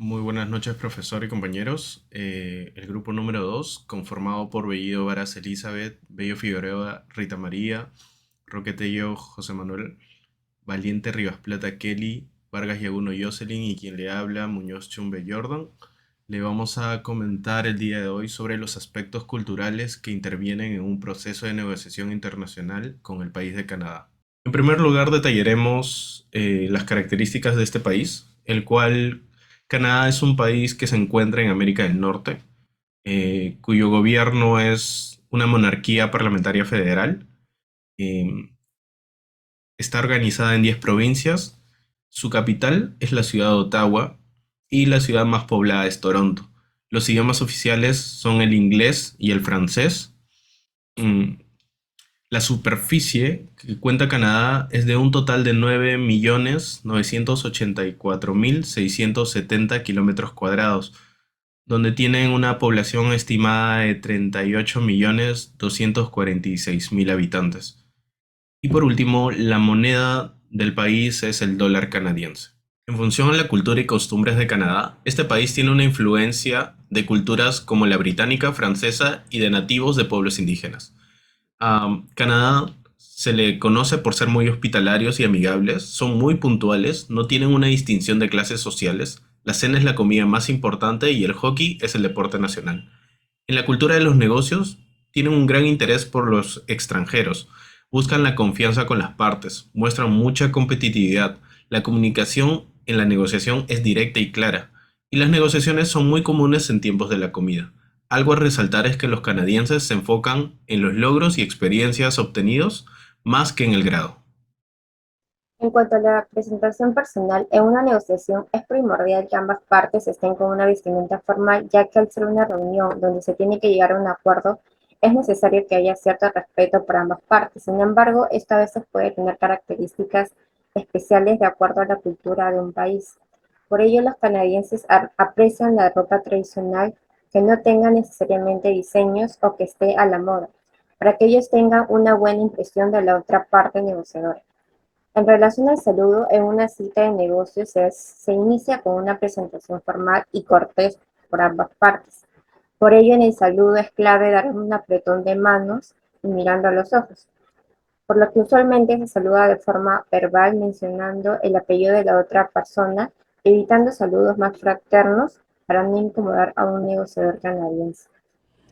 Muy buenas noches, profesor y compañeros. El grupo número 2, conformado por Bellido Varas Elizabeth, Bello Figueroa, Rita María, Roquetello, José Manuel, Valiente Rivas Plata Kelly, Vargas Yaguno Jocelyn y quien le habla, Muñoz Chumbe Jordan. Le vamos a comentar el día de hoy sobre los aspectos culturales que intervienen en un proceso de negociación internacional con el país de Canadá. En primer lugar, detallaremos las características de este país, el cual Canadá es un país que se encuentra en América del Norte, cuyo gobierno es una monarquía parlamentaria federal. Eh, Está organizada en 10 provincias. Su capital es la ciudad de Ottawa y la ciudad más poblada es Toronto. Los idiomas oficiales son el inglés y el francés. Mm, La superficie que cuenta Canadá es de un total de 9.984.670 kilómetros cuadrados, donde tienen una población estimada de 38.246.000 habitantes. Y por último, la moneda del país es el dólar canadiense. En función a la cultura y costumbres de Canadá, este país tiene una influencia de culturas como la británica, francesa y de nativos de pueblos indígenas. Canadá se le conoce por ser muy hospitalarios y amigables, son muy puntuales, no tienen una distinción de clases sociales, la cena es la comida más importante y el hockey es el deporte nacional. En la cultura de los negocios, tienen un gran interés por los extranjeros, buscan la confianza con las partes, muestran mucha competitividad, la comunicación en la negociación es directa y clara, y las negociaciones son muy comunes en tiempos de la comida. Algo a resaltar es que los canadienses se enfocan en los logros y experiencias obtenidos más que en el grado. En cuanto a la presentación personal, en una negociación es primordial que ambas partes estén con una vestimenta formal, ya que al ser una reunión donde se tiene que llegar a un acuerdo, es necesario que haya cierto respeto por ambas partes. Sin embargo, esto a veces puede tener características especiales de acuerdo a la cultura de un país. Por ello, los canadienses aprecian la ropa tradicional que no tenga necesariamente diseños o que esté a la moda, para que ellos tengan una buena impresión de la otra parte negociadora. En relación al saludo, en una cita de negocios se inicia con una presentación formal y cortés por ambas partes. Por ello, en el saludo es clave dar un apretón de manos y mirando a los ojos, por lo que usualmente se saluda de forma verbal mencionando el apellido de la otra persona, evitando saludos más fraternos para no incomodar a un negociador canadiense.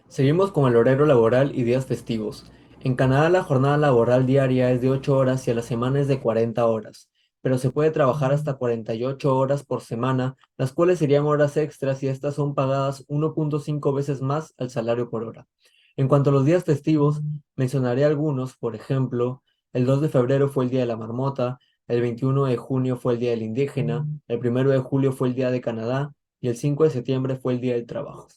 Seguimos con el horario laboral y días festivos. En Canadá la jornada laboral diaria es de 8 horas y a la semana es de 40 horas, pero se puede trabajar hasta 48 horas por semana, las cuales serían horas extras y estas son pagadas 1.5 veces más al salario por hora. En cuanto a los días festivos, mencionaré algunos, por ejemplo, el 2 de febrero fue el Día de la Marmota, el 21 de junio fue el Día del Indígena, el 1 de julio fue el Día de Canadá y el 5 de septiembre fue el Día del Trabajo.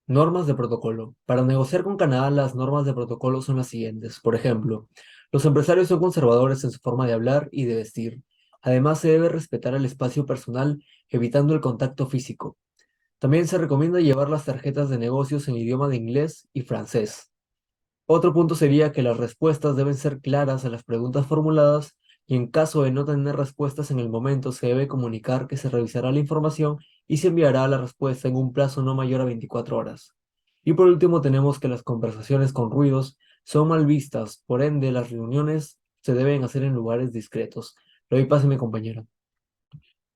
Normas de protocolo. Para negociar con Canadá, las normas de protocolo son las siguientes. Por ejemplo, los empresarios son conservadores en su forma de hablar y de vestir. Además, se debe respetar el espacio personal, evitando el contacto físico. También se recomienda llevar las tarjetas de negocios en idioma de inglés y francés. Otro punto sería que las respuestas deben ser claras a las preguntas formuladas y en caso de no tener respuestas en el momento se debe comunicar que se revisará la información y se enviará la respuesta en un plazo no mayor a 24 horas. Y por último tenemos que las conversaciones con ruidos son mal vistas, por ende las reuniones se deben hacer en lugares discretos. Le doy pase a mi compañero.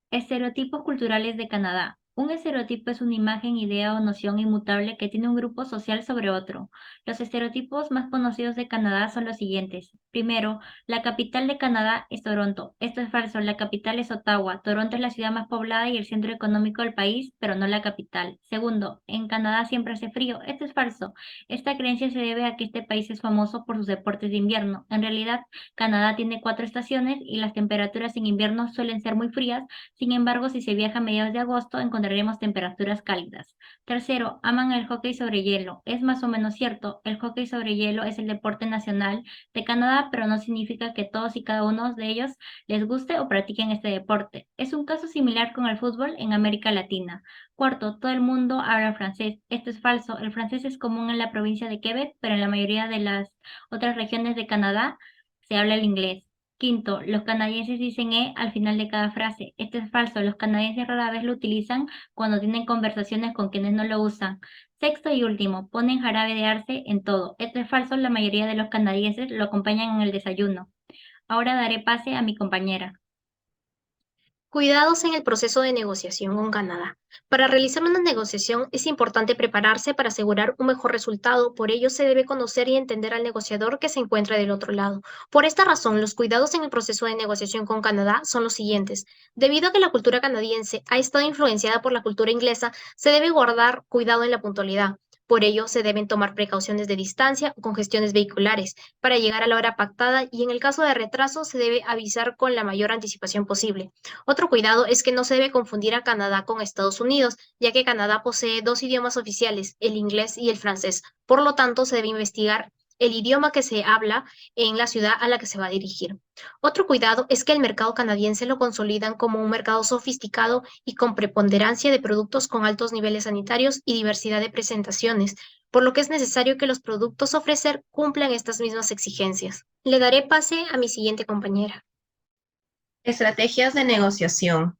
Estereotipos culturales de Canadá. Un estereotipo es una imagen, idea o noción inmutable que tiene un grupo social sobre otro. Los estereotipos más conocidos de Canadá son los siguientes. Primero, la capital de Canadá es Toronto. Esto es falso, la capital es Ottawa. Toronto es la ciudad más poblada y el centro económico del país, pero no la capital. Segundo, en Canadá siempre hace frío. Esto es falso. Esta creencia se debe a que este país es famoso por sus deportes de invierno. En realidad, Canadá tiene 4 estaciones y las temperaturas en invierno suelen ser muy frías. Sin embargo, si se viaja a mediados de agosto, encontraremos temperaturas cálidas. Tercero, aman el hockey sobre hielo. Es más o menos cierto, el hockey sobre hielo es el deporte nacional de Canadá, pero no significa que todos y cada uno de ellos les guste o practiquen este deporte. Es un caso similar con el fútbol en América Latina. Cuarto, todo el mundo habla francés. Esto es falso. El francés es común en la provincia de Quebec, pero en la mayoría de las otras regiones de Canadá se habla el inglés. Quinto, los canadienses dicen al final de cada frase. Esto es falso, los canadienses rara vez lo utilizan cuando tienen conversaciones con quienes no lo usan. Sexto y último, ponen jarabe de arce en todo. Esto es falso, la mayoría de los canadienses lo acompañan en el desayuno. Ahora daré pase a mi compañera. Cuidados en el proceso de negociación con Canadá. Para realizar una negociación es importante prepararse para asegurar un mejor resultado, por ello se debe conocer y entender al negociador que se encuentra del otro lado. Por esta razón, los cuidados en el proceso de negociación con Canadá son los siguientes. Debido a que la cultura canadiense ha estado influenciada por la cultura inglesa, se debe guardar cuidado en la puntualidad. Por ello, se deben tomar precauciones de distancia o congestiones vehiculares para llegar a la hora pactada y en el caso de retraso se debe avisar con la mayor anticipación posible. Otro cuidado es que no se debe confundir a Canadá con Estados Unidos, ya que Canadá posee dos idiomas oficiales, el inglés y el francés. Por lo tanto, se debe investigar el idioma que se habla en la ciudad a la que se va a dirigir. Otro cuidado es que el mercado canadiense lo consolidan como un mercado sofisticado y con preponderancia de productos con altos niveles sanitarios y diversidad de presentaciones, por lo que es necesario que los productos a ofrecer cumplan estas mismas exigencias. Le daré pase a mi siguiente compañera. Estrategias de negociación.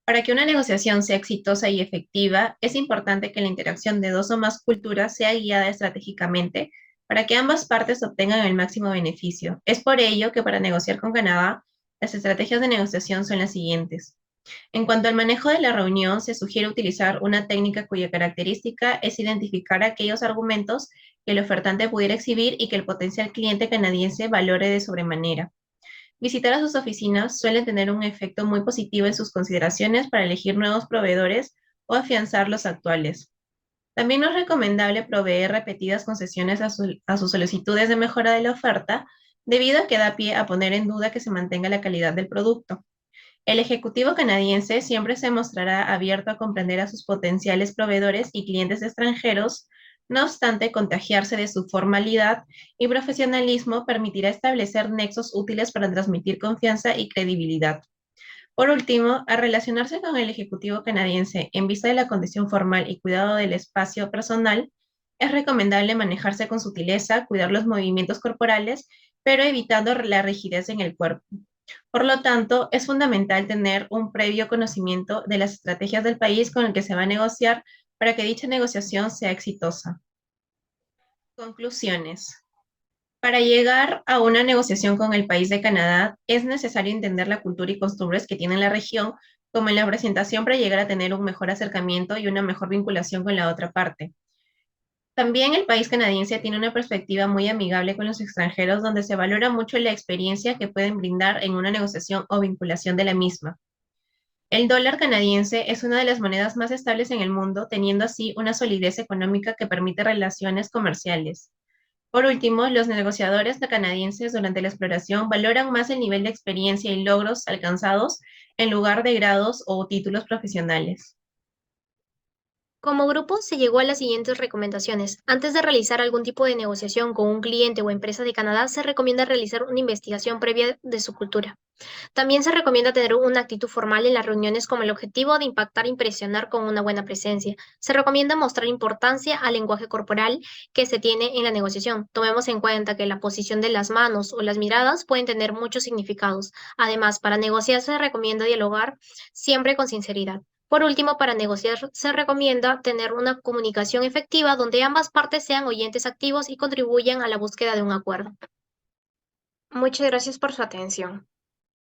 Para que una negociación sea exitosa y efectiva, es importante que la interacción de dos o más culturas sea guiada estratégicamente para que ambas partes obtengan el máximo beneficio. Es por ello que para negociar con Canadá, las estrategias de negociación son las siguientes. En cuanto al manejo de la reunión, se sugiere utilizar una técnica cuya característica es identificar aquellos argumentos que el ofertante pudiera exhibir y que el potencial cliente canadiense valore de sobremanera. Visitar a sus oficinas suele tener un efecto muy positivo en sus consideraciones para elegir nuevos proveedores o afianzar los actuales. También no es recomendable proveer repetidas concesiones a sus solicitudes de mejora de la oferta, debido a que da pie a poner en duda que se mantenga la calidad del producto. El ejecutivo canadiense siempre se mostrará abierto a comprender a sus potenciales proveedores y clientes extranjeros. No obstante, contagiarse de su formalidad y profesionalismo permitirá establecer nexos útiles para transmitir confianza y credibilidad. Por último, al relacionarse con el ejecutivo canadiense en vista de la condición formal y cuidado del espacio personal, es recomendable manejarse con sutileza, cuidar los movimientos corporales, pero evitando la rigidez en el cuerpo. Por lo tanto, es fundamental tener un previo conocimiento de las estrategias del país con el que se va a negociar para que dicha negociación sea exitosa. Conclusiones. Para llegar a una negociación con el país de Canadá, es necesario entender la cultura y costumbres que tiene la región, como en la presentación, para llegar a tener un mejor acercamiento y una mejor vinculación con la otra parte. También el país canadiense tiene una perspectiva muy amigable con los extranjeros, donde se valora mucho la experiencia que pueden brindar en una negociación o vinculación de la misma. El dólar canadiense es una de las monedas más estables en el mundo, teniendo así una solidez económica que permite relaciones comerciales. Por último, los negociadores canadienses durante la exploración valoran más el nivel de experiencia y logros alcanzados en lugar de grados o títulos profesionales. Como grupo, se llegó a las siguientes recomendaciones. Antes de realizar algún tipo de negociación con un cliente o empresa de Canadá, se recomienda realizar una investigación previa de su cultura. También se recomienda tener una actitud formal en las reuniones con el objetivo de impactar e impresionar con una buena presencia. Se recomienda mostrar importancia al lenguaje corporal que se tiene en la negociación. Tomemos en cuenta que la posición de las manos o las miradas pueden tener muchos significados. Además, para negociar se recomienda dialogar siempre con sinceridad. Por último, para negociar se recomienda tener una comunicación efectiva donde ambas partes sean oyentes activos y contribuyan a la búsqueda de un acuerdo. Muchas gracias por su atención.